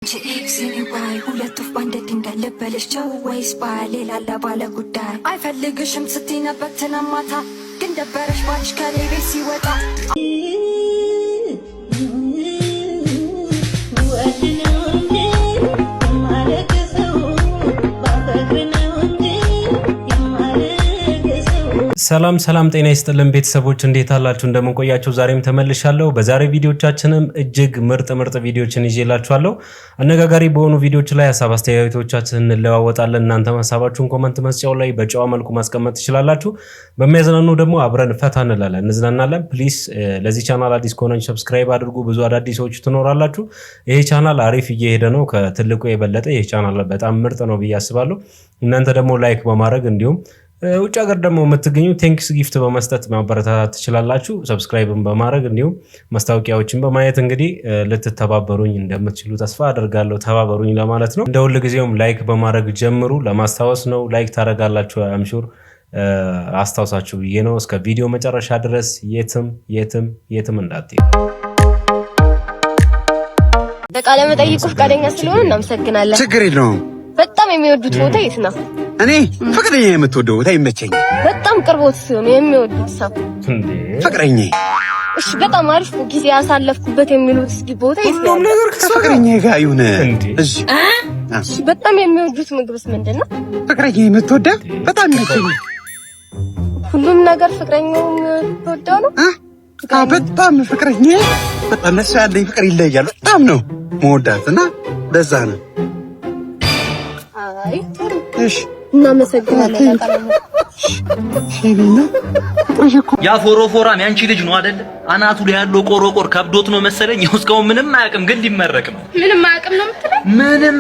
ሁለት ወፍ ባንድ ድንጋይ ልበልሽቸው ወይስ ባሌላ ለባለ ጉዳይ አይፈልግሽም ስትይ ነበር ትናንት ማታ ግን ደበረሽ ባልሽ ከቤት ሲወጣ ሰላም ሰላም ጤና ይስጥልን ቤተሰቦች እንዴት አላችሁ እንደምን ቆያችሁ ዛሬም ተመልሻለሁ በዛሬ ቪዲዮቻችንም እጅግ ምርጥ ቪዲዮችን ይዤላችኋለሁ አነጋጋሪ በሆኑ ቪዲዮች ላይ ሐሳብ አስተያየቶቻችንን እንለዋወጣለን እናንተ ሐሳባችሁን ኮሜንት መስጫው ላይ በጨዋ መልኩ ማስቀመጥ ትችላላችሁ በሚያዝናኑ ደግሞ አብረን ፈታ እንላለን እንዝናናለን ፕሊስ ለዚህ ቻናል አዲስ ከሆናችሁ ሰብስክራይብ አድርጉ ብዙ አዳዲሶች ትኖራላችሁ ይሄ ቻናል አሪፍ እየሄደ ነው ከትልቁ የበለጠ ይሄ ቻናል በጣም ምርጥ ነው ብዬ አስባለሁ እናንተ ደግሞ ላይክ በማድረግ እንዲሁም ውጭ ሀገር ደግሞ የምትገኙ ቴንክስ ጊፍት በመስጠት ማበረታታት ትችላላችሁ ሰብስክራይብን በማድረግ እንዲሁም ማስታወቂያዎችን በማየት እንግዲህ ልትተባበሩኝ እንደምትችሉ ተስፋ አደርጋለሁ ተባበሩኝ ለማለት ነው እንደ ሁሉ ጊዜውም ላይክ በማድረግ ጀምሩ ለማስታወስ ነው ላይክ ታደርጋላችሁ አምሹር አስታውሳችሁ ብዬ ነው እስከ ቪዲዮ መጨረሻ ድረስ የትም እንዳትሄዱ በቃለ መጠይቁ ፈቃደኛ ስለሆነ እናመሰግናለን ችግር የለውም በጣም የሚወዱት ቦታ የት ነው እኔ ፍቅረኛ የምትወደው ቦታ ይመቸኛል በጣም ቅርቦት ሲሆን የሚወዱት ሰው እንዴ ፍቅረኛ እሺ በጣም አሪፍ ጊዜ ያሳለፍኩበት የሚሉት እስኪ ቦታ የት ነው ነገር ከፍቅረኛ ጋር ይሁን እሺ በጣም የሚወዱት ምግብስ ምንድነው ፍቅረኛ የምትወደው በጣም ይመቸኛል ሁሉም ነገር ፍቅረኛው ተወደው ነው በጣም ፍቅረኛ በጣም ለሷ ያለኝ ፍቅር ይለያል በጣም ነው መወዳትና ለዛ ነው አይ እሺ እናመሰግናለን ያ ፎሮፎራም ያንቺ ልጅ ነው አይደል አናቱ ላይ ያለው ቆሮቆር ከብዶት ነው መሰለኝ እስካሁን ምንም አያውቅም ግን ሊመረቅ ነው ምንም አያውቅም ነው የምትለው ምንም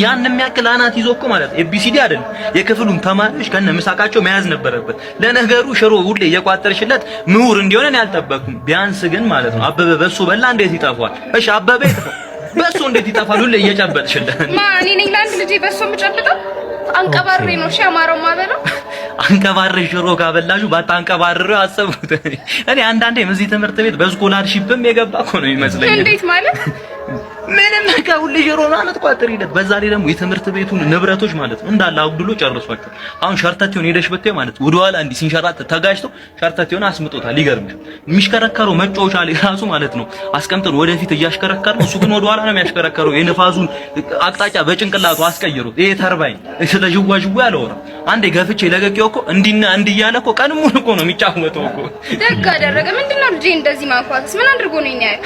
ያን የሚያክል አናት ይዞ እኮ ማለት ኤቢሲዲ አይደል የክፍሉን ተማሪዎች ከነ ምሳቃቸው መያዝ ነበረበት ለነገሩ ሽሮ ሁሌ እየቋጠርሽለት ምሁር እንዲሆን እኔ አልጠበቅኩም ቢያንስ ግን ማለት ነው አበበ በሱ በላ እንዴት ይጠፋል እሺ አበበ ይጠፋል በሱ እንዴት ይጠፋል ሁሌ እየጨበጥሽለት ማን እኔ ለአንድ ልጅ በሱ የምጨብጠው አንቀባሬ ነው እሺ አማረው ማበለው አንቀባሬ ሽሮ ካበላሹ ባታንቀባሬው አሰቡት እኔ አንዳንዴ እዚህ ትምህርት ቤት በስኮላርሺፕም የገባ እኮ ነው ይመስለኛል እንዴት ማለት ምንም ከሁሉ ሽሮ ማለት ቋጥሪለት በዛ ላይ ደግሞ የትምህርት ቤቱን ንብረቶች ማለት ነው እንዳለ አጉድሎ ጨርሷቸው አሁን ሸርተቴውን ሄደሽ በተይ ማለት ወደ ኋላ እንዲ ሲንሸራት ተጋጭቶ ሸርተቴውን አስምጦታል ይገርምሽ የሚሽከረከረው መጫወቻ ላይ ራሱ ማለት ነው አስቀምጠን ወደፊት እያሽከረከረ እሱ ግን ወደ ኋላ ነው የሚያሽከረከረው የነፋሱን አቅጣጫ በጭንቅላቱ አስቀይሩት ይሄ ተርባይን ስለ ጅዋጅዋ ያለው ነው አንዴ ገፍቼ ለቀቂው እኮ እንዲና እንዲያለ እኮ ቀን ሙሉ እኮ ነው የሚጫወተው እኮ ደግ አደረገ ምንድነው ልጅ እንደዚህ ማንኳትስ ምን አድርጎ ነው ይኛል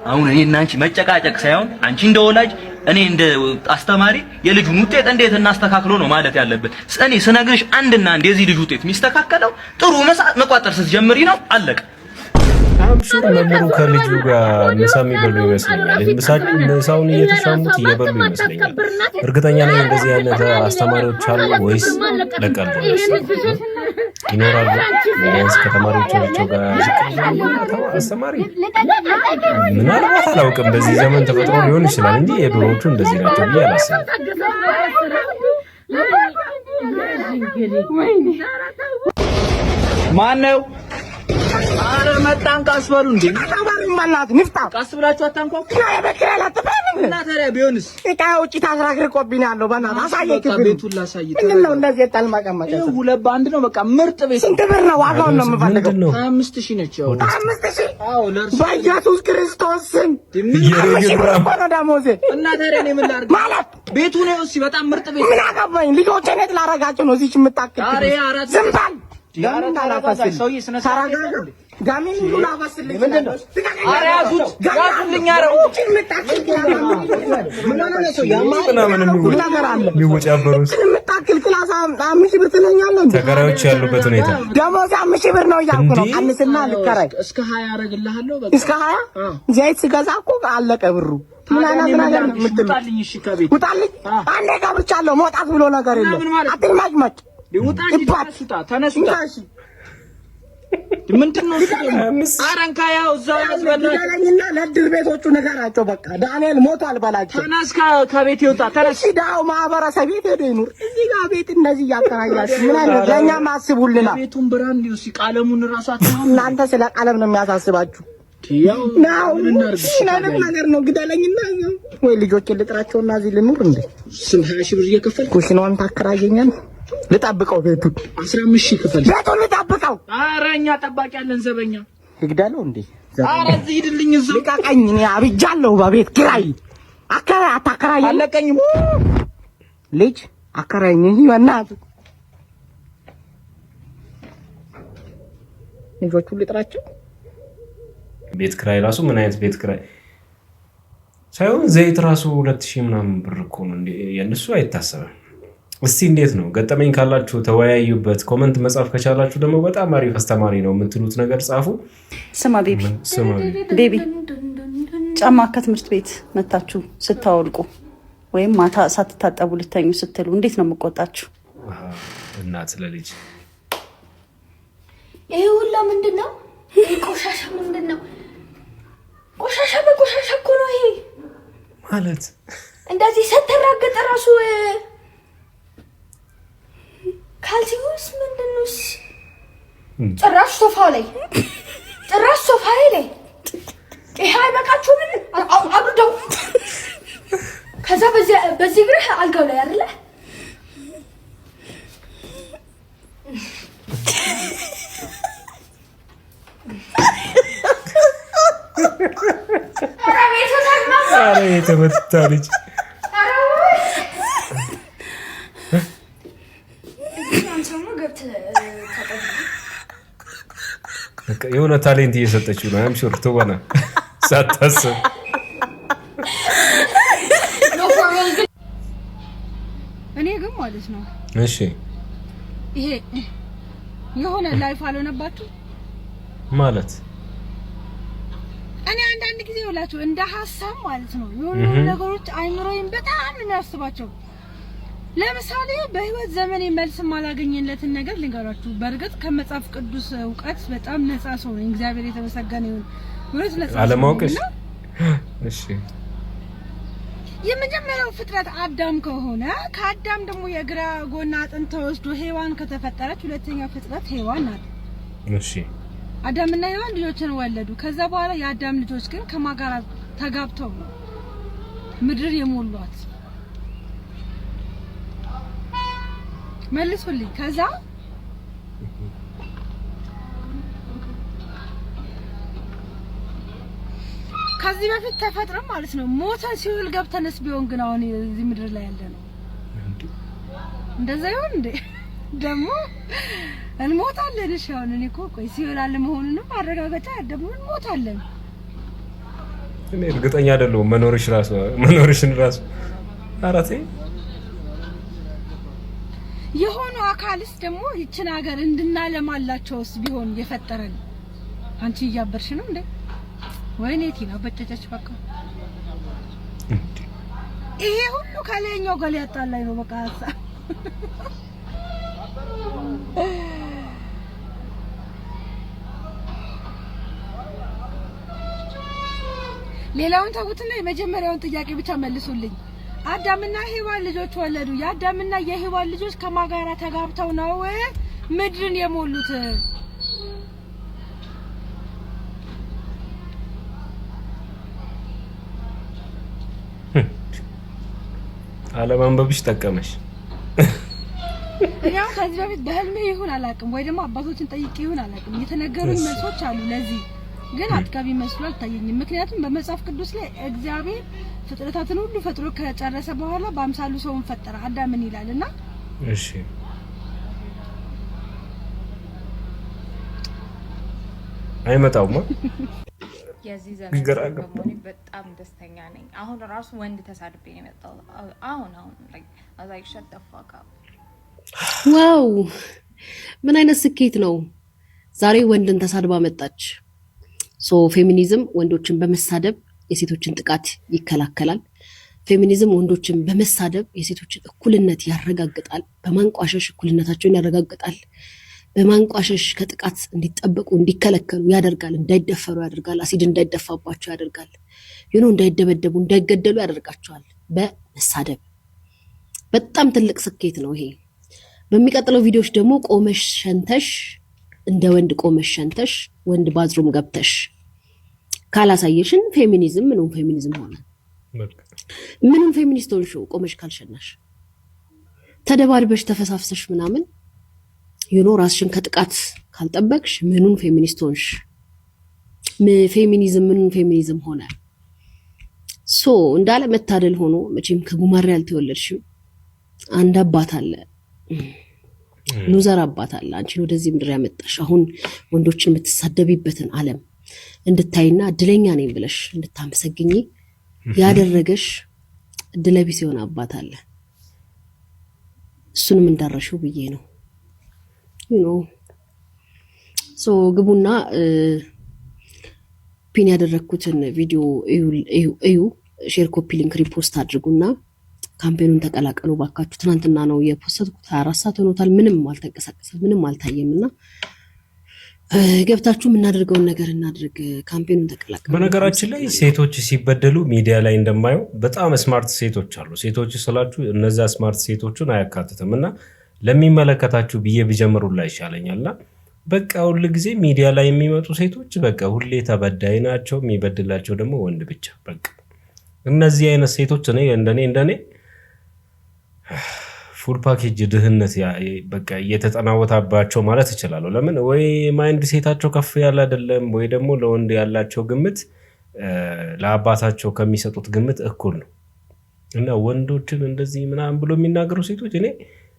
አሁን እኔ እና አንቺ መጨቃጨቅ ሳይሆን አንቺ እንደ ወላጅ እኔ እንደ አስተማሪ የልጁን ውጤት እንዴት እናስተካክሎ ነው ማለት ያለበት እኔ ስነግርሽ አንድና አንድ የዚህ ልጅ ውጤት የሚስተካከለው ጥሩ መቋጠር ስትጀምሪ ነው አለቀ አምሹር መምሩ ከልጁ ጋር ምሳ የሚበሉ ይመስለኛል ምሳውን እየተሻሙት እየበሉ ይመስለኛል እርግጠኛ ነኝ እንደዚህ አይነት አስተማሪዎች አሉ ወይስ ለቀልድ ይኖራሉ ቢያንስ ከተማሪዎቻቸው ጋር አስተማሪ ምናልባት አላውቅም በዚህ ዘመን ተፈጥሮ ሊሆን ይችላል እንጂ የድሮዎቹ እንደዚህ ናቸው ብዬ አላስብም ማነው አረ መጣን ካስበሉ እንዴ ማናት ንፍጣ ቃስ ብላችሁ አታንኳኩ ና የበከላ ተባለ እና ታዲያ ቢሆንስ እቃው ጭታ አስራግርቆብኛለሁ በእናትህ አሳየኝ ቤቱን ላሳይት ነው እንደዚህ የጣል ማቀማጫ ሁለት በአንድ ነው በቃ ምርጥ ቤት ስንት ብር ነው ዋጋውን ነው የምፈልገው 25000 ነች ያው 25000 አዎ ለርሱ በኢየሱስ ክርስቶስ ስም እና ታዲያ እኔ ምን ላድርግ ማለት ቤቱ ነው እሺ በጣም ምርጥ ቤት ምን አገባኝ ልጆቼን የት ላረጋቸው ነው እዚህ የምታክል አሬ አራት ዝም በል ለምን አላፈስል ሰውዬ ስነ ስርዓት ጋሚን ሁሉ አፈስልኝ ምንድነው አሬ ያዙት ያዙልኝ አረው የምታክል ምን ሆነ ነው ምናምን የሚወጫበሩት የምታክል ክላስ 5000 ብር ትለኛለህ ተከራዮች ያሉበት ሁኔታ ደሞዝ 5000 ብር ነው እያልኩ ነው ቀንስና ልከራይ እስከ 20 አረግልሃለሁ በቃ እስከ 20 ዘይት ስገዛ እኮ አለቀ ብሩ ውጣልኝ እሺ ከቤት ውጣልኝ አንዴ ገብቻለሁ መውጣት ብሎ ነገር የለም አትልማጭመጭ ተነሱታ ምንድነው አረንካ ያው እዛው ያዝበላኝና ለድር ቤቶቹ ነገራቸው በቃ ዳንኤል ሞቷል በላቸው ተነስ ከቤት ይወጣ ተነስ ዳው ማህበረሰብ ቤት ሄዶ ይኑር እዚህ ጋር ቤት እንደዚህ ያከራያችሁ ምን አለ ለኛ ማስቡልና ቤቱን ብራንድ ይውሲ ቃለሙን ራሱ አትማም እናንተ ስለ ቃለም ነው የሚያሳስባችሁ ያው ምናምን ነገር ነው ግዳለኝና ወይ ልጆችን ልጥራቸውና እዚህ ልኑር እንዴ 20 ብር እየከፈልኩ ኩሽናውን ታከራየኛል ልጣብቀው ቤቱን 15000 ክፈል ቤቱን ልጣብቀው ኧረ እኛ ጠባቂ ያለን ዘበኛ ይግዳለው እንዴ ኧረ እዚህ ሂድልኝ እዛው ልቃቀኝ እኔ አብጃለሁ በቤት ኪራይ አታከራየኝ አለቀኝ ልጅ አከራየኝ ይወናት ልጆቹን ልጥራቸው ቤት ክራይ ራሱ ምን አይነት ቤት ክራይ ሳይሆን ዘይት ራሱ 2000 ምናምን ብር እኮ ነው እንዴ የነሱ አይታሰብም። እስቲ እንዴት ነው ገጠመኝ ካላችሁ ተወያዩበት። ኮሜንት መጻፍ ከቻላችሁ ደግሞ በጣም አሪፍ አስተማሪ ነው የምትሉት ነገር ጻፉ። ስማ ቤቢ ጫማ ከትምህርት ቤት መታችሁ ስታወልቁ ወይም ማታ ሳትታጠቡ ልተኙ ስትሉ እንዴት ነው የምቆጣችሁ? እናት ለልጅ ይሄ ሁላ ምንድነው? ቆሻሻ ምንድነው? ቆሻሻ በቆሻሻ እኮ ነው ይሄ ማለት እንደዚህ ስትራገጥ ራሱ ካልሲውስ ምንድነው? ጭራሽ ሶፋው ላይ ይሄ አይበቃችሁ ምን አብርደው ከዛ በዚህ ግርህ አልጋው ላይ አይደለ አረ የተመታ ልጅ የሆነ ታሌንት እየሰጠችው ነው። አም ሹር ትወና ሳታስብ እኔ ግን ማለት ነው እሺ ይሄ የሆነ ላይፍ አልሆነባችሁ ማለት እኔ አንዳንድ ጊዜ ይውላችሁ እንደ ሐሳብ ማለት ነው የሆነ ነገሮች አይምሮዬን በጣም የሚያስባቸው ለምሳሌ በህይወት ዘመኔ መልስ ማላገኘለትን ነገር ልንገራችሁ። በርግጥ ከመጽሐፍ ቅዱስ ዕውቀት በጣም ነፃ ሰው ነኝ። እግዚአብሔር የተመሰገነ ይሁን። ወይስ ነፃ አለማውቅሽ? እሺ የመጀመሪያው ፍጥረት አዳም ከሆነ ከአዳም ደግሞ የግራ ጎና አጥንት ተወስዶ ሔዋን ከተፈጠረች ሁለተኛው ፍጥረት ሔዋን ናት። እሺ አዳምና ሔዋን ልጆችን ወለዱ። ከዛ በኋላ የአዳም ልጆች ግን ከማጋራ ተጋብተው ነው ምድር የሞሏት። መልሱልኝ። ከዛ ከዚህ በፊት ተፈጥረን ማለት ነው ሞተን ሲኦል ገብተንስ ቢሆን ግን አሁን እዚህ ምድር ላይ ያለ ነው እንደዛ ይሆን እንዴ? ደግሞ እንሞታለን። እሺ አሁን እኔ እኮ ቆይ ሲኦል አለ መሆኑንም ማረጋገጫ ደግሞ እንሞታለን። እኔ እርግጠኛ አይደለሁም መኖርሽን ራሱ አራቴ የሆነ አካልስ ደግሞ ይችን ሀገር እንድናለማላቸውስ ቢሆን የፈጠረን አንቺ እያበርሽ ነው እንዴ? ወይኔ ቲና በጨጨች በቃ ይሄ ሁሉ ከላይኛው ጋር ያጣላይ ነው በቃ ሌላውን ተውትና የመጀመሪያውን ጥያቄ ብቻ መልሱልኝ። አዳምና ሔዋን ልጆች ወለዱ። የአዳምና የሔዋን ልጆች ከማጋራ ተጋብተው ነው ምድርን የሞሉት። አለማንበብሽ ጠቀመሽ። ያው ከዚህ በፊት በህልሜ ይሁን አላውቅም ወይ ደግሞ አባቶችን ጠይቄ ይሁን አላውቅም የተነገሩኝ መልሶች አሉ። ለዚህ ግን አጥጋቢ መስሎ አልታየኝም። ምክንያቱም በመጽሐፍ ቅዱስ ላይ እግዚአብሔር ፍጥረታትን ሁሉ ፈጥሮ ከጨረሰ በኋላ በአምሳሉ ሰውን ፈጠረ አዳምን ይላልና እሺ አይመጣውማ የዚህ ዘመን ደግሞ በጣም ደስተኛ ነኝ። አሁን ራሱ ወንድ ተሳድቤ ነው የመጣው። አሁን like shut the fuck up ዋው ምን አይነት ስኬት ነው! ዛሬ ወንድን ተሳድባ መጣች። ፌሚኒዝም ወንዶችን በመሳደብ የሴቶችን ጥቃት ይከላከላል። ፌሚኒዝም ወንዶችን በመሳደብ የሴቶችን እኩልነት ያረጋግጣል። በማንቋሸሽ እኩልነታቸውን ያረጋግጣል። በማንቋሸሽ ከጥቃት እንዲጠበቁ እንዲከለከሉ ያደርጋል። እንዳይደፈሩ ያደርጋል። አሲድ እንዳይደፋባቸው ያደርጋል። እንዳይደበደቡ እንዳይገደሉ ያደርጋቸዋል በመሳደብ። በጣም ትልቅ ስኬት ነው ይሄ። በሚቀጥለው ቪዲዮዎች ደግሞ ቆመሽ ሸንተሽ እንደ ወንድ ቆመሽ ሸንተሽ ወንድ ባዝሩም ገብተሽ ካላሳየሽን ፌሚኒዝም ምንም ፌሚኒዝም ሆነ ምንም ፌሚኒስት ሆንሽ ቆመሽ ካልሸናሽ ተደባድበሽ ተፈሳፍሰሽ ምናምን ራስሽን ከጥቃት ካልጠበቅሽ ምንም ፌሚኒስት ሆንሽ ፌሚኒዝም ምንም ፌሚኒዝም ሆነ ሶ እንዳለ መታደል ሆኖ መቼም ከጉማሬ ያልተወለድሽም አንድ አባት አለ ሉዘር አባት አለ አንቺን ወደዚህ ምድር ያመጣሽ አሁን ወንዶችን የምትሳደቢበትን ዓለም እንድታይና እድለኛ ነኝ ብለሽ እንድታመሰግኚ ያደረገሽ እድለቢስ የሆነ አባት አለ እሱንም እንዳረሽው ብዬ ነው ሶ ግቡና ፒን ያደረኩትን ቪዲዮ እዩ ሼር ኮፒ ሊንክ ሪፖስት አድርጉና ካምፔኑን ተቀላቀሉ ባካችሁ ትናንትና ነው የፖስተድኩት 24 ሰዓት ሆኖታል ምንም አልተንቀሳቀሰም ምንም አልታየምና ገብታችሁ እናደርገው ነገር እናድርግ ካምፔኑን ተቀላቀሉ በነገራችን ላይ ሴቶች ሲበደሉ ሚዲያ ላይ እንደማየው በጣም ስማርት ሴቶች አሉ ሴቶች ስላችሁ እነዛ ስማርት ሴቶችን አያካትተምና ለሚመለከታችሁ ብዬ ቢጀምሩላ ይሻለኛልና በቃ ሁሉ ጊዜ ሚዲያ ላይ የሚመጡ ሴቶች በቃ ሁሌ ተበዳይ ናቸው የሚበድላቸው ደግሞ ወንድ ብቻ በቃ እነዚህ አይነት ሴቶች እንደኔ ፉል ፓኬጅ ድህነት በቃ እየተጠናወታባቸው ማለት ይችላል ለምን ወይ ማይንድ ሴታቸው ከፍ ያለ አይደለም ወይ ደግሞ ለወንድ ያላቸው ግምት ለአባታቸው ከሚሰጡት ግምት እኩል ነው እና ወንዶችን እንደዚህ ምናምን ብሎ የሚናገሩ ሴቶች እኔ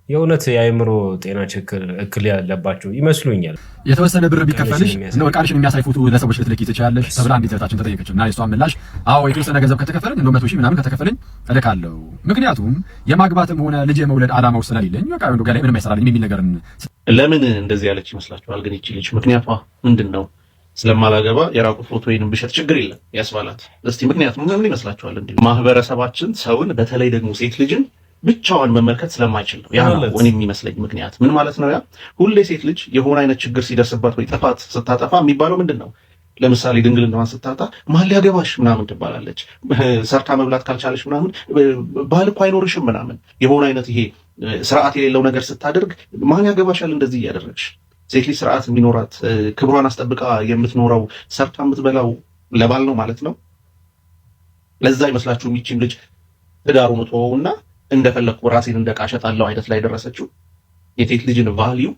የእውነት የአእምሮ ጤና ችግር እክል ያለባቸው ይመስሉኛል የተወሰነ ብር ቢከፈልሽ ነው ቃልሽን የሚያሳይፉቱ ለሰዎች ልትልኪ ትችላለሽ ተብላ አንዲት እህታችን ተጠየቀችና የሷን ምላሽ አዎ የተወሰነ ገንዘብ ከተከፈለኝ እንደው 100,000 ምናምን ከተከፈለኝ እልካለሁ ምክንያቱም የማግባትም ሆነ ልጅ የመውለድ አላማው ስለሌለኝ በቃ ወንዶ ጋር ምንም አይሰራልኝ የሚል ነገር ለምን እንደዚህ ያለች ይመስላችኋል ግን ይቺ ልጅ ምክንያቷ ምንድነው ስለማላገባ የራቁ ፎቶዬን ብሸጥ ችግር የለም ያስባላት እስቲ ምክንያቱም ምን ይመስላችኋል እንዴ ማህበረሰባችን ሰውን በተለይ ደግሞ ሴት ልጅን ብቻዋን መመልከት ስለማይችል ነው ያ ነው የሚመስለኝ ምክንያት ምን ማለት ነው ያ ሁሌ ሴት ልጅ የሆነ አይነት ችግር ሲደርስባት ወይ ጥፋት ስታጠፋ የሚባለው ምንድነው ለምሳሌ ድንግልናዋን ስታጣ ማን ሊያገባሽ ምናምን ትባላለች ሰርታ መብላት ካልቻለች ምናምን ባል እኮ አይኖርሽም ምናምን የሆነ አይነት ይሄ ስርዓት የሌለው ነገር ስታደርግ ማን ያገባሻል እንደዚህ ያደረግሽ ሴት ልጅ ስርዓት የሚኖራት ክብሯን አስጠብቃ የምትኖረው ሰርታ የምትበላው ለባል ነው ማለት ነው ለዛ ይመስላችሁ የሚችም ልጅ ትዳሩን ተወውና እንደፈለኩ ራሴን እንደቃሸጣለው አይነት ላይ ደረሰችው የሴት ልጅን ቫልዩ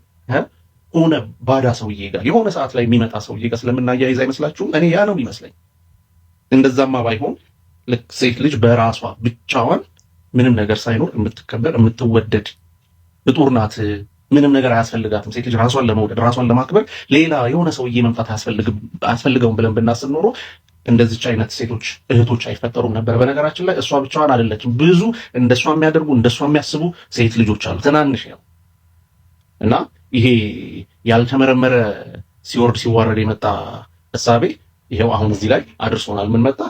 ሆነ ባዳ ሰውዬ ጋር የሆነ ሰዓት ላይ የሚመጣ ሰውዬ ጋር ስለምናያይዝ አይመስላችሁም እኔ ያ ነው የሚመስለኝ እንደዛማ ባይሆን ሴት ልጅ በራሷ ብቻዋን ምንም ነገር ሳይኖር የምትከበር የምትወደድ ፍጡር ናት ምንም ነገር አያስፈልጋትም ሴት ልጅ ራሷን ለመውደድ ራሷን ለማክበር ሌላ የሆነ ሰውዬ መምጣት አያስፈልገውም ብለን ብናስብ ኖሮ እንደዚህ አይነት ሴቶች እህቶች አይፈጠሩም ነበር በነገራችን ላይ እሷ ብቻዋን አይደለችም ብዙ እንደሷ የሚያደርጉ እንደሷ የሚያስቡ ሴት ልጆች አሉ ትናንሽ ነው እና ይሄ ያልተመረመረ ሲወርድ ሲዋረድ የመጣ ሐሳቤ ይሄው አሁን እዚህ ላይ አድርሶናል ምን መጣ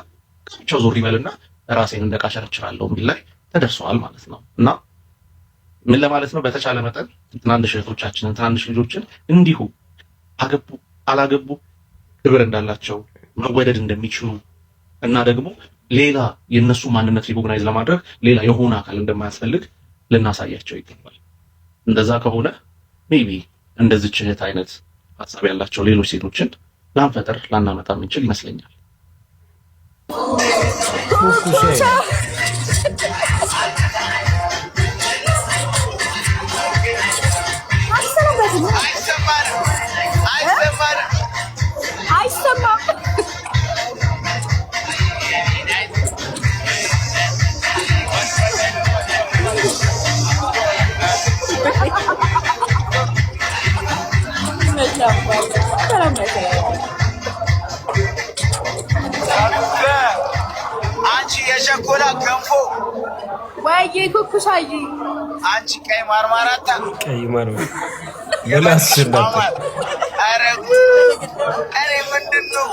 ብቻው ዞር ይበልና ራሴን እንደቃሸረችራለሁ የሚል ላይ ተደርሷል ማለት ነው እና ምን ለማለት ነው በተቻለ መጠን ትናንሽ እህቶቻችንን ትናንሽ ልጆችን እንዲሁ አገቡ አላገቡ ክብር እንዳላቸው መወደድ እንደሚችሉ እና ደግሞ ሌላ የነሱ ማንነት ሪኮግናይዝ ለማድረግ ሌላ የሆነ አካል እንደማያስፈልግ ልናሳያቸው ይገባል እንደዛ ከሆነ ሜቢ እንደዚህ እህት አይነት ሐሳብ ያላቸው ሌሎች ሴቶችን ላንፈጠር ላናመጣ እንችል ይመስለኛል አንቺ የሸኮላ ገንፎ ወይ ኩኩሻይ አንቺ ቀይ ማርማራታ ቀይ ማርማራ የላስናታ አረ ምንድነው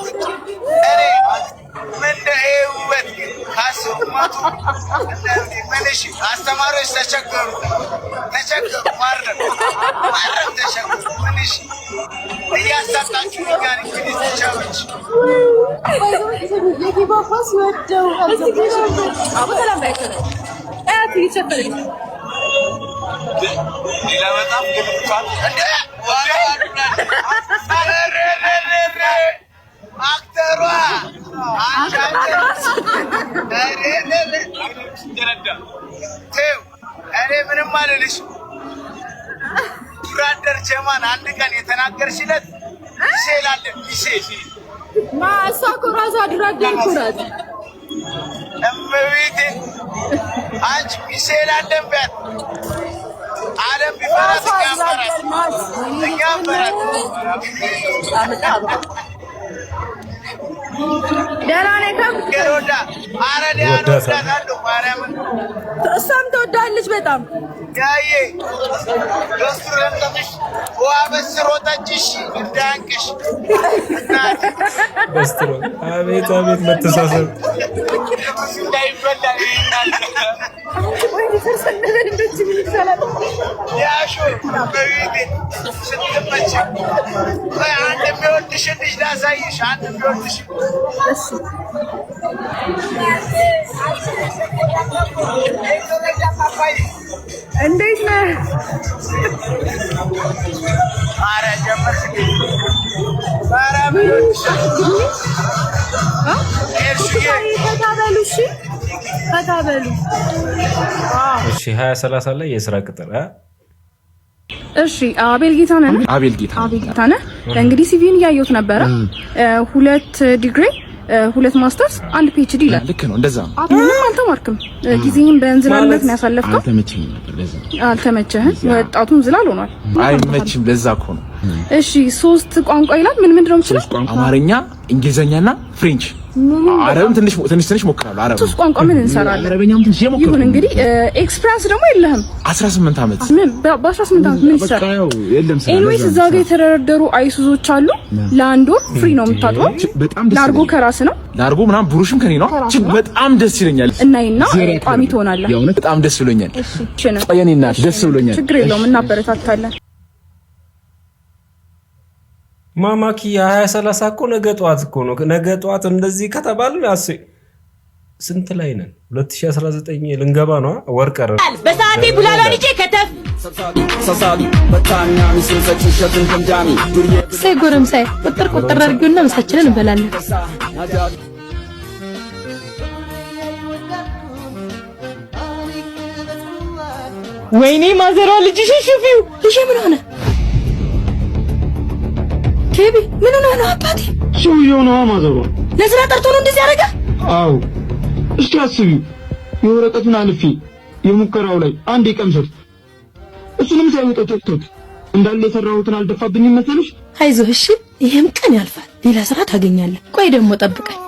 ምንድነው ካስማቱ ምንሽ አስተማሪዎች ተቸገሩ ማረም ተቸገሩ ምንሽ እያሳጣችሁ ጋር እንግዲህ ተቻለች የባባስ ወደው አበተላም ባይከረ አያት ይቸፈለኝ ሌላ በጣም ግልቋል እንደ አክተሯ እኔ ምንም አልልሽ። ብራደር ጀማን አንድ ቀን የተናገርሽለት ሚሴል አለ ሚሴል እሷ እኮ እራሷ ድራደር እኮ ናት። እመቤቴ አንቺ ሚሴል አለን ቢያት ዓለም ቢፈራት እኛ ፈራት ደህና ነኝ ገሮዳ አረዲያ ወዳታለሁ ማርያምን እሷም ትወዳለች በጣም ያዬ ደስረንተሽ ወአበስሮ ጠጭሽ እንዳንቅሽ በስትሮ አቤት አቤት መተሳሰብ እንዳይበላ ይናል ያሹ በቤቴ ስትመች አንድ የሚወድሽ ልጅ ላሳይሽ አንድ የሚወድሽ እንዴት ነህ? ኧረ ጀመርሽ ኧረ ፈታ በሉ እሺ፣ ፈታ በሉ እሺ። 2030 ላይ የስራ ቅጥር እሺ አቤል ጌታነህ አቤል ጌታነህ እንግዲህ ሲቪን እያየሁት ነበረ 2 ዲግሪ 2 ማስተርስ 1 ፒኤችዲ ይላል። ልክ ነው፣ እንደዛ ነው። ምንም አልተማርክም። ጊዜህን በእንዝላልነት ነው ያሳለፍከው። አልተመቸኝም ነበር ለዛ። አልተመቸህም? ወጣቱ እንዝላል ሆኗል። አይመችም፣ ለዛ እኮ ነው። እሺ 3 ቋንቋ ይላል። ምን ምንድን ነው የምችለው? አማርኛ፣ እንግሊዘኛና ፍሬንች። አረብም ትንሽ ሞክራለሁ። አረብ 3 ቋንቋ ምን እንሰራለን? አረበኛም ትንሽ ሞክራለሁ። ይሁን እንግዲህ ኤክስፒሪያንስ ደግሞ የለህም። 18 ዓመት በ18 ዓመት ምን ይሰራል? ኤኒዌይስ እዛ ጋር የተደረደሩ አይሱዞች አሉ። ለአንድ ወር ፍሪ ነው የምታጥበው። ላርጎ ከራስ ነው። ላርጎ ምናምን ብሩሽም ከኔ ነው። በጣም ደስ ይለኛል። እናይና ቋሚ ትሆናለህ። የእውነት በጣም ደስ ብሎኛል። እሺ ነው የኔ እናት ደስ ብሎኛል። ችግር የለውም እናበረታታለን። ማማኪ 2030 እኮ ነገ ጠዋት እኮ ነው። ነገ ጠዋት እንደዚህ ከተባልን ስንት ላይ ነን? 2019 ልንገባ ነው። ወር ቀረ። በሰዓቴ ቡላላ ልጄ ከተፍ ጎረምሳዬ ቁጥር አድርጊውና ምሳችንን እንበላለን። ወይኔ ማዘሯ ልጅሽ ሽፊው ልጄ ምን ሆነ? ኬቢ ምን ሆነ ነው አባቴ? ሰውዬው ነው ማዘሯ። ለስራ ጠርቶ ነው እንደዚህ ያደረገ? አዎ እስኪ አስቢው። የወረቀቱን አልፌ የሙከራው ላይ አንድ ቀምሰት እሱንም ሳይወጣው ቶክቶክ እንዳለ የሰራሁትን አልደፋብኝም መሰለሽ? አይዞህ እሺ፣ ይሄም ቀን ያልፋል። ሌላ ስራ ታገኛለህ። ቆይ ደግሞ ጠብቀኝ።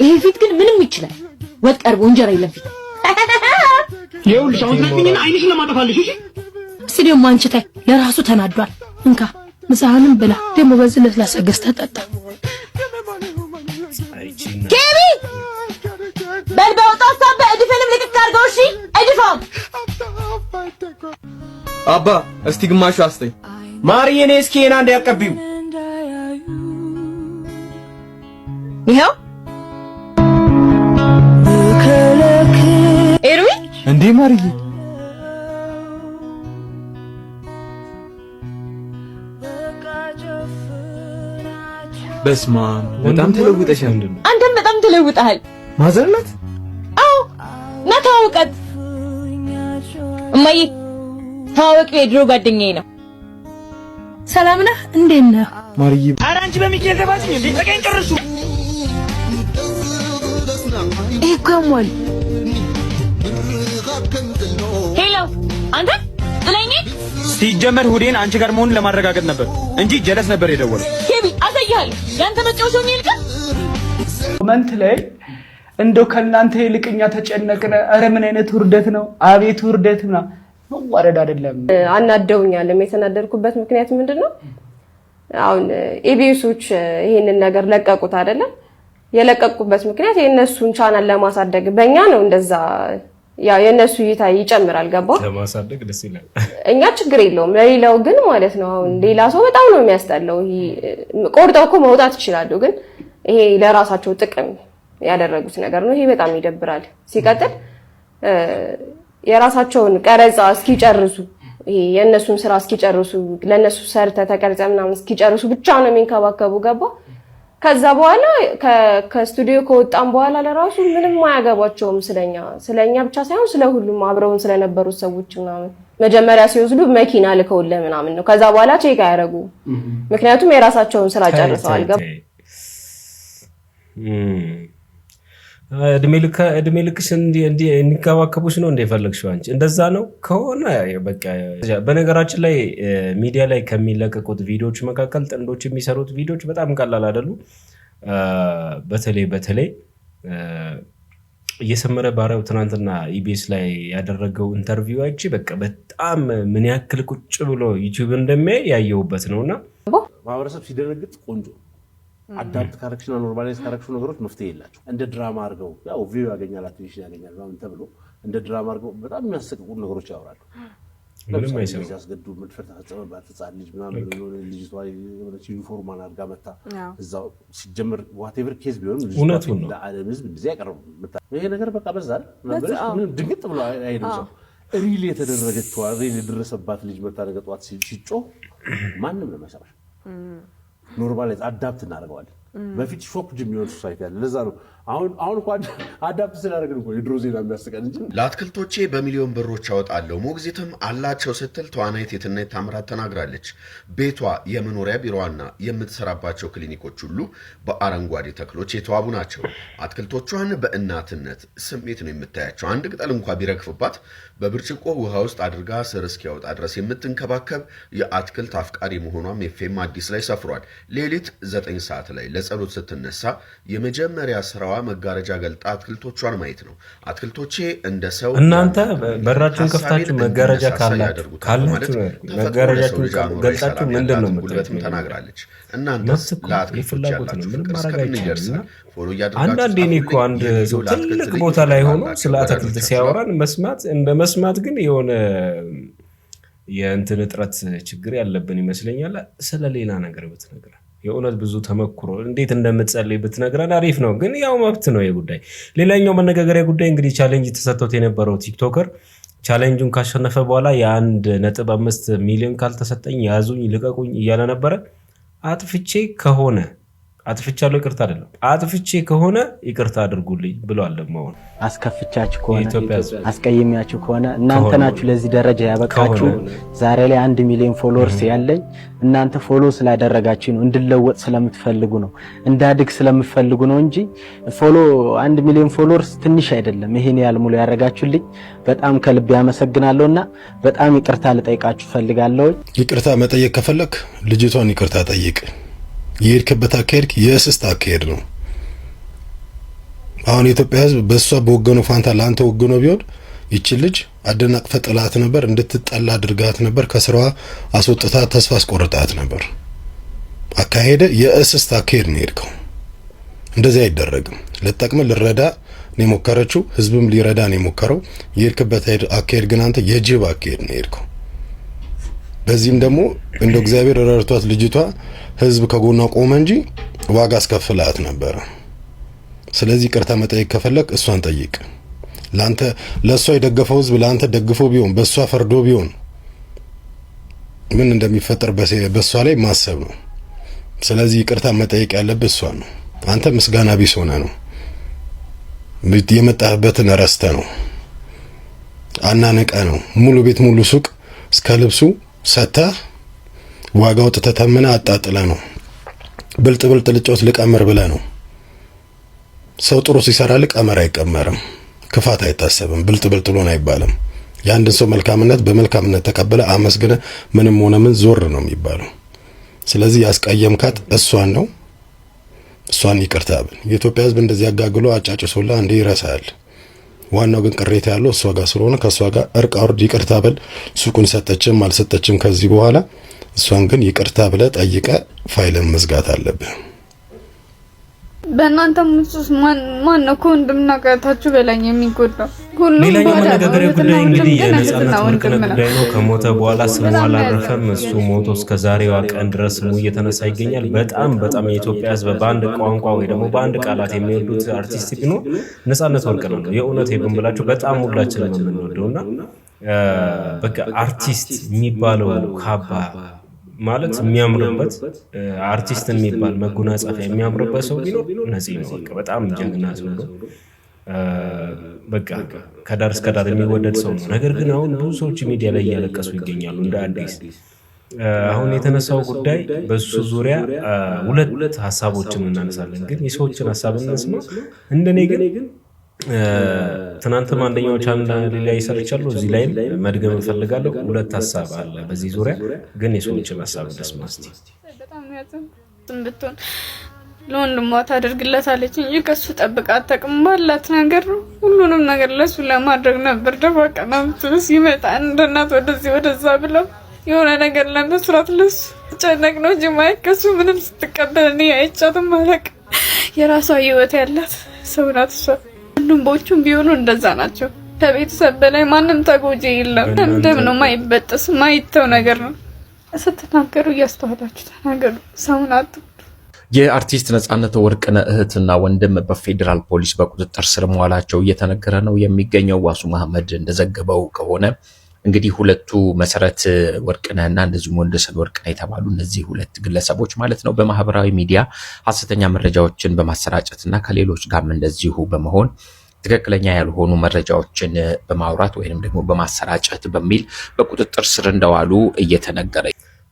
ይሄ ፊት ግን ምንም ይችላል። ወጥ ቀርቦ እንጀራ የለም ፊት። ይኸውልሽ አሁን ስለኝና አይንሽን ለማጠፋልሽ። እሺ እስቲ ደግሞ አንቺ ታይ፣ ለራሱ ተናዷል። እንካ ምሳህንም ብላ። ደግሞ በዚህ ለስላሳ ገዝተህ ጠጣ። ኬቢ በልበው ጣሳበ እድፈንም ልቅቅ አድርገው። እሺ እድፋም አባ እስቲ ግማሹ አስተኝ ማርዬ ነኝ። እስኪ እና እንዲያቀብዩ ይሄው ኤርዊ እንዴ ማርዬ በስማ በጣም ተለውጠሻል። አንተም በጣም ተለውጠሃል። ማዘር ናት? አዎ ና ተዋወቃት። እማዬ ታዋቂው የድሮ ጓደኛዬ ነው። ሰላም ነህ? እንዴት ነህ ማርዬ? ኧረ አንቺ በሚካኤል ተባጭኝ እንዴ ተቀኝ ጨርሱ። ይሄ እኮ ያሟል። ሄሎ አንተ ጥለኝ ሲጀመር ሁዴን አንቺ ጋር መሆኑን ለማረጋገጥ ነበር እንጂ ጀለስ ነበር የደወለው። ኬቢ አሳይሃለሁ። ያንተ መጫወቻው ነው ይልካ ኮመንት ላይ እንደው ከእናንተ ይልቅኛ ተጨነቅነ። ኧረ ምን አይነት ውርደት ነው! አቤት ውርደት ነው። መዋረድ አይደለም። አናደውኛል። የተናደድኩበት ምክንያት ምንድነው? አሁን ኢቢኤሶች ይሄንን ነገር ለቀቁት አይደለም? የለቀቁበት ምክንያት የነሱን ቻናል ለማሳደግ በእኛ ነው። እንደዛ ያው የነሱ እይታ ይጨምራል። ገባ? ለማሳደግ ደስ ይላል። እኛ ችግር የለውም። ለሌላው ግን ማለት ነው አሁን ሌላ ሰው በጣም ነው የሚያስጠላው። ቆርጠው እኮ መውጣት ይችላሉ፣ ግን ይሄ ለራሳቸው ጥቅም ያደረጉት ነገር ነው። ይሄ በጣም ይደብራል። ሲቀጥል የራሳቸውን ቀረጻ እስኪጨርሱ ይሄ የነሱን ስራ እስኪጨርሱ ለነሱ ሰርተ ተቀርጸ ምናምን እስኪጨርሱ ብቻ ነው የሚንከባከቡ። ገባ? ከዛ በኋላ ከስቱዲዮ ከወጣን በኋላ ለራሱ ምንም አያገባቸውም ስለኛ ብቻ ሳይሆን ስለሁሉም አብረውን ስለነበሩት ሰዎች ምናምን መጀመሪያ ሲወስዱ መኪና ልከውልህ ምናምን ነው። ከዛ በኋላ ቼክ አያረጉ ምክንያቱም የራሳቸውን ስራ ጨርሰዋል። እድሜ ልክሽ እንዲንከባከቡሽ ነው እንደፈለግሽው አንቺ እንደዛ ነው ከሆነ በቃ። በነገራችን ላይ ሚዲያ ላይ ከሚለቀቁት ቪዲዮዎች መካከል ጥንዶች የሚሰሩት ቪዲዮዎች በጣም ቀላል አይደሉ። በተለይ እየሰመረ ባሪያው ትናንትና ኢቢኤስ ላይ ያደረገው ኢንተርቪው አይቼ በቃ በጣም ምን ያክል ቁጭ ብሎ ዩቲዩብ እንደሚያይ ያየሁበት ነውና ማህበረሰብ ሲደነግጥ ቆንጆ አዳፕት ካረክሽና ኖርማላይዝ ካረክሽን ነገሮች መፍትሄ የላቸው። እንደ ድራማ አድርገው ያው ቪው ያገኛል አትንሽን ያገኛል ምናምን ተብሎ እንደ ድራማ አድርገው በጣም የሚያስቀቁ ነገሮች ያወራሉ። ምንም አይሰሩ ያስገዱ መድፈር ተፈጸመባት ህፃን ልጅ ምናምን ልጅቷ የሆነች ዩኒፎርማን አድርጋ መታ እዛው ሲጀምር ዋቴቨር ኬዝ ቢሆን ልጅቷ ለዓለም ህዝብ እንደዚህ ያቀርቡ ይሄ ነገር በቃ በዛል ምንም ድንግጥ ብሎ አይደለም ሰው ሪል የተደረገችው ሪል የደረሰባት ልጅ መታ ነገጧት ሲጮህ ማንም ነው የማይሰማሽ። ኖርማላይዝ አዳፕት እናደርገዋለን። በፊት ሾክ የሚሆን ሶሳይቲ አለ። ለዛ ነው አሁን እንኳን አዳፕት ስላደረግን እኮ የድሮ ዜና የሚያስቀን እንጂ። ለአትክልቶቼ በሚሊዮን ብሮች አወጣለሁ ሞግዚትም አላቸው ስትል ተዋናይት የትናየት ታምራት ተናግራለች። ቤቷ የመኖሪያ ቢሮዋና የምትሰራባቸው ክሊኒኮች ሁሉ በአረንጓዴ ተክሎች የተዋቡ ናቸው። አትክልቶቿን በእናትነት ስሜት ነው የምታያቸው። አንድ ቅጠል እንኳ ቢረግፍባት በብርጭቆ ውሃ ውስጥ አድርጋ ስር እስኪያወጣ ድረስ የምትንከባከብ የአትክልት አፍቃሪ መሆኗም ኤፍኤም አዲስ ላይ ሰፍሯል። ሌሊት 9 ሰዓት ላይ ለጸሎት ስትነሳ የመጀመሪያ ስራዋ መጋረጃ ገልጣ አትክልቶቿን ማየት ነው። አትክልቶቼ እንደ ሰው እናንተ በራችሁን ከፍታችሁ መጋረጃ ካላችሁ መጋረጃችሁን ገልጣችሁ ምንድነው የምትሉት ተናግራለች። እናንተስ ለአትክልቶች ያላችሁ ፍቅር እስከምን ይደርሳል? ፎሎ ያደርጋችሁ። አንዳንዴ እኔ እኮ አንድ ሰው ትልቅ ቦታ ላይ ሆኖ ስለ አትክልት ሲያወራን መስማት እንደ መስማት ግን የሆነ የእንትን እጥረት ችግር ያለብን ይመስለኛል። ስለ ሌላ ነገር ብትነግረን የእውነት ብዙ ተመክሮ እንዴት እንደምትጸልይ ብትነግረን አሪፍ ነው። ግን ያው መብት ነው የጉዳይ። ሌላኛው መነጋገሪያ ጉዳይ እንግዲህ ቻሌንጅ ተሰጥቶት የነበረው ቲክቶከር ቻሌንጁን ካሸነፈ በኋላ የ1.5 ሚሊዮን ካልተሰጠኝ ያዙኝ ልቀቁኝ እያለ ነበረ። አጥፍቻለሁ ይቅርታ አይደለም አጥፍቼ ከሆነ ይቅርታ አድርጉልኝ ብሏል። ደግሞ አስከፍቻችሁ ከሆነ አስቀየሚያችሁ ከሆነ እናንተ ናችሁ ለዚህ ደረጃ ያበቃችሁ። ዛሬ ላይ 1 ሚሊዮን ፎሎወርስ ያለኝ እናንተ ፎሎ ስላደረጋችሁ ነው፣ እንድለወጥ ስለምትፈልጉ ነው፣ እንዳድግ ስለምትፈልጉ ነው እንጂ ፎሎ 1 ሚሊዮን ፎሎወርስ ትንሽ አይደለም። ይሄን ያህል ሙሉ ያደረጋችሁልኝ በጣም ከልብ ያመሰግናለሁና በጣም ይቅርታ ልጠይቃችሁ ፈልጋለሁ። ይቅርታ መጠየቅ ከፈለክ ልጅቷን ይቅርታ ጠይቅ። የሄድክበት አካሄድ የእስስት አካሄድ ነው። አሁን የኢትዮጵያ ሕዝብ በሷ በወገኑ ፋንታ ላንተ ወገኑ ቢሆን ይቺ ልጅ አደናቅፈ ጥላት ነበር፣ እንድትጠላ አድርጋት ነበር፣ ከስራዋ አስወጥታ ተስፋ አስቆርጣት ነበር። አካሄደ የእስስት አካሄድ ነው የሄድከው። እንደዚህ አይደረግም። ለጠቅመ ልረዳ ነው የሞከረችው፣ ሕዝብም ሊረዳ ነው የሞከረው። የሄድክበት አካሄድ ግን አንተ የጅብ አካሄድ ነው የሄድከው። በዚህም ደግሞ እንደ እግዚአብሔር ረድቷት ልጅቷ ህዝብ ከጎኗ ቆመ እንጂ ዋጋ አስከፍላት ነበር። ስለዚህ ይቅርታ መጠየቅ ከፈለክ እሷን ጠይቅ። ላንተ ለሷ የደገፈው ህዝብ ላንተ ደግፎ ቢሆን በሷ ፈርዶ ቢሆን ምን እንደሚፈጠር በሷ ላይ ማሰብ ነው። ስለዚህ ይቅርታ መጠየቅ ያለብህ እሷ ነው። አንተ ምስጋና ቢስ ሆነ ነው የመጣህበትን ረስተ ነው አናነቀ ነው ሙሉ ቤት ሙሉ ሱቅ እስከ ልብሱ ሰታ ዋጋው ተተተመነ አጣጥለ ነው ብልጥ ልጮት ልቀመር ብለ ነው። ሰው ጥሩ ሲሰራ ልቀመር አይቀመርም፣ ክፋት አይታሰብም፣ ብልጥ ሎን አይባልም። የአንድን ሰው መልካምነት በመልካምነት ተቀበለ አመስግነ ምንም ሆነ ምን ዞር ነው የሚባለው። ስለዚህ ያስቀየምካት እሷን ነው። እሷን ይቅርታ ብል የኢትዮጵያ ህዝብ እንደዚህ ያጋግሎ አጫጭሶላ እንዴ ይረሳል። ዋናው ግን ቅሬታ ያለው እሷ ጋር ስለሆነ ከእሷ ጋር እርቅ አውርድ፣ ይቅርታ በል። ሱቁን ሰጠችም አልሰጠችም ከዚህ በኋላ እሷን ግን ይቅርታ ብለ ጠይቀ ፋይልን መዝጋት አለብህ። በእናንተ ሙስስ ማን ነው ከወንድምና ከእህታችሁ በላይ የሚጎዳው? ሌላኛው መነጋገሪያ ጉዳይ እንግዲህ የነጻነት ወርቅነህ ጉዳይ ነው። ከሞተ በኋላ ስሙ አላረፈም። እሱ ሞቶ እስከ ዛሬዋ ቀን ድረስ ስሙ እየተነሳ ይገኛል። በጣም የኢትዮጵያ ህዝብ በአንድ ቋንቋ ወይ ደግሞ በአንድ ቃላት የሚወዱት አርቲስት ቢኖር ነጻነት ወርቅነህ ነው። የእውነት ብንብላችሁ በጣም ሁላችንም የምንወደውና በቃ አርቲስት የሚባለው ካባ ማለት የሚያምርበት አርቲስት የሚባል መጎናጸፊያ የሚያምርበት ሰው ቢኖር ነፂ ነው። በቃ በጣም ጀግና ሰው ነው። በቃ ከዳር እስከ ዳር የሚወደድ ሰው ነው። ነገር ግን አሁን ብዙ ሰዎች ሚዲያ ላይ እያለቀሱ ይገኛሉ እንደ አዲስ። አሁን የተነሳው ጉዳይ በሱ ዙሪያ ሁለት ሀሳቦችን እናነሳለን፣ ግን የሰዎችን ሀሳብ እንስማ። እንደኔ ግን ትናንትም አንደኛው ቻናል ላይ ሰርቻለሁ፣ እዚህ ላይም መድገም እፈልጋለሁ። ሁለት ሀሳብ አለ በዚህ ዙሪያ፣ ግን የሰዎችን ሀሳብ እንስማ እስቲ። በጣም ያዘንኩት ብትሆን ለወንድሟ ታደርግለታለች እንጂ ከሱ ጠብቃ አታውቅም። ባላት ነገር ሁሉንም ነገር ለሱ ለማድረግ ነበር ደፋ ቀና የምትለው። ሲመጣ እንደ እናት ወደዚህ ወደዛ ብለው የሆነ ነገር ለመስራት ለሱ ጨነቅ ነው እንጂ ማየት ከሱ ምንም ስትቀበል እኔ አይቻትም አላውቅም። የራሷ ህይወት ያላት ሰው ናት እሷ። ወንድሞቹም ቢሆኑ እንደዛ ናቸው። ከቤተሰብ በላይ ማንም ተጎጂ የለም። እንደም ነው ማይበጠስ ማይተው ነገር ነው። ስትናገሩ እያስተዋላችሁ ተናገሩ። ሰው ናት። የአርቲስት ነጻነት ወርቅነህ እህትና ወንድም በፌዴራል ፖሊስ በቁጥጥር ስር መዋላቸው እየተነገረ ነው የሚገኘው። ዋሱ መሐመድ እንደዘገበው ከሆነ እንግዲህ ሁለቱ መሰረት ወርቅነህና እንደዚሁም ወንደሰን ወርቅነህ የተባሉ እነዚህ ሁለት ግለሰቦች ማለት ነው በማህበራዊ ሚዲያ ሐሰተኛ መረጃዎችን በማሰራጨትና ከሌሎች ጋርም እንደዚሁ በመሆን ትክክለኛ ያልሆኑ መረጃዎችን በማውራት ወይንም ደግሞ በማሰራጨት በሚል በቁጥጥር ስር እንደዋሉ እየተነገረ።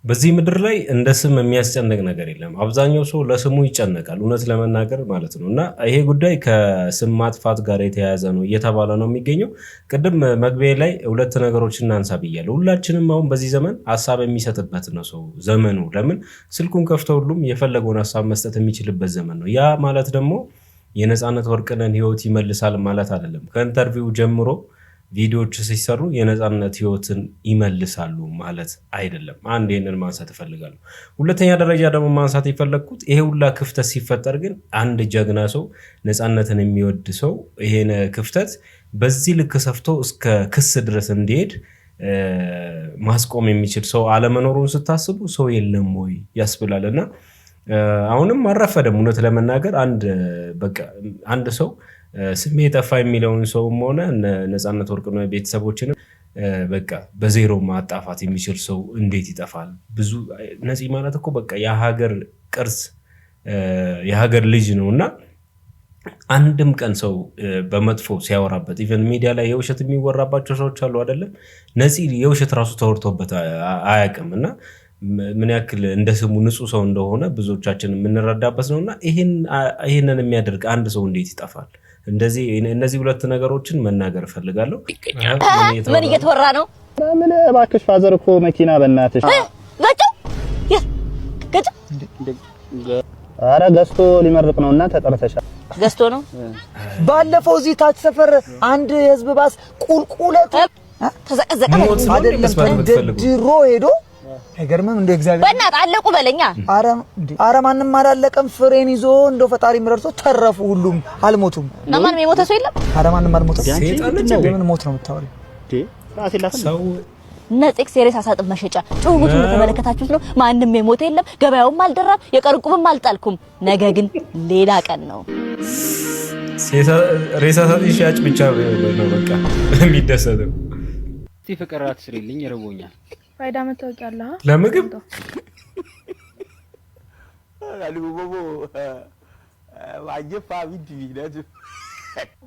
በዚህ ምድር ላይ እንደ ስም የሚያስጨንቅ ነገር የለም። አብዛኛው ሰው ለስሙ ይጨነቃል እውነት ለመናገር ማለት ነው። እና ይሄ ጉዳይ ከስም ማጥፋት ጋር የተያያዘ ነው እየተባለ ነው የሚገኘው። ቅድም መግቢያ ላይ ሁለት ነገሮችን እናንሳ ብያለሁ። ሁላችንም አሁን በዚህ ዘመን ሀሳብ የሚሰጥበት ነው ሰው ዘመኑ። ለምን ስልኩን ከፍተው ሁሉም የፈለገውን ሀሳብ መስጠት የሚችልበት ዘመን ነው። ያ ማለት ደግሞ የነጻነት ወርቅነህን ህይወት ይመልሳል ማለት አይደለም። ከኢንተርቪው ጀምሮ ቪዲዮዎች ሲሰሩ የነጻነት ህይወትን ይመልሳሉ ማለት አይደለም። አንድ ይሄንን ማንሳት እፈልጋለሁ። ሁለተኛ ደረጃ ደግሞ ማንሳት የፈለኩት ይሄ ሁላ ክፍተት ሲፈጠር ግን አንድ ጀግና ሰው ነጻነትን የሚወድ ሰው ይሄን ክፍተት በዚህ ልክ ሰፍቶ እስከ ክስ ድረስ እንዲሄድ ማስቆም የሚችል ሰው አለመኖሩን ስታስቡ ሰው የለም ወይ ያስብላልና አሁንም አረፈደም። እውነት ለመናገር አንድ ሰው ስሜ ጠፋ የሚለውን ሰውም ሆነ ነጻነት ወርቅነህ ቤተሰቦችንም በቃ በዜሮ ማጣፋት የሚችል ሰው እንዴት ይጠፋል? ብዙ ነፂ ማለት እኮ በቃ የሀገር ቅርስ የሀገር ልጅ ነውና አንድም ቀን ሰው በመጥፎ ሲያወራበት ኢቨን ሚዲያ ላይ የውሸት የሚወራባቸው ሰዎች አሉ አይደለም። ነፂ የውሸት ራሱ ተወርቶበት አያውቅምና ምን ያክል እንደ ስሙ ንጹህ ሰው እንደሆነ ብዙዎቻችን የምንረዳበት ነውና ይሄንን የሚያደርግ አንድ ሰው እንዴት ይጠፋል? እነዚህ ሁለት ነገሮችን መናገር ፈልጋለሁ። ምን እየተወራ ነው? ምን እባክሽ ፋዘር እኮ መኪና በእናትሽ ገጭ ኧረ ገዝቶ ሊመርቅ ነውና ተጠርተሻል። ገዝቶ ነው። ባለፈው እዚህ ታች ሰፈር አንድ የህዝብ ባስ ቁልቁለት ተዘቀዘቀ አይደለም ድሮ ሄዶ አይገርምም እንደ እግዚአብሔር በእናትህ አለቁ በለኛ። አረ ማንንም አላለቀም። ፍሬን ይዞ እንደው ፈጣሪ ምረርቶ ተረፉ። ሁሉም አልሞቱም። ማንም የሞተ ሰው የለም። አረ ማንም አልሞተም። ምን ሞት ነው የምታወሪው? ሰው ነጽክ ሴሪስ አሳጥብ መሸጫ ጭውውቱን ተመለከታችሁት ነው። ማንም የሞተ የለም። ገበያውም አልደራም። የቀርቁብም አልጣልኩም። ነገ ግን ሌላ ቀን ነው። ሬሳ ሻጭ ብቻ ነው በቃ የሚደሰተው። እስቲ ፍቅር አትስሪልኝ ይርቦኛል። ፋይዳ መታወቂያ አለ ለምግብ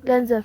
ገንዘብ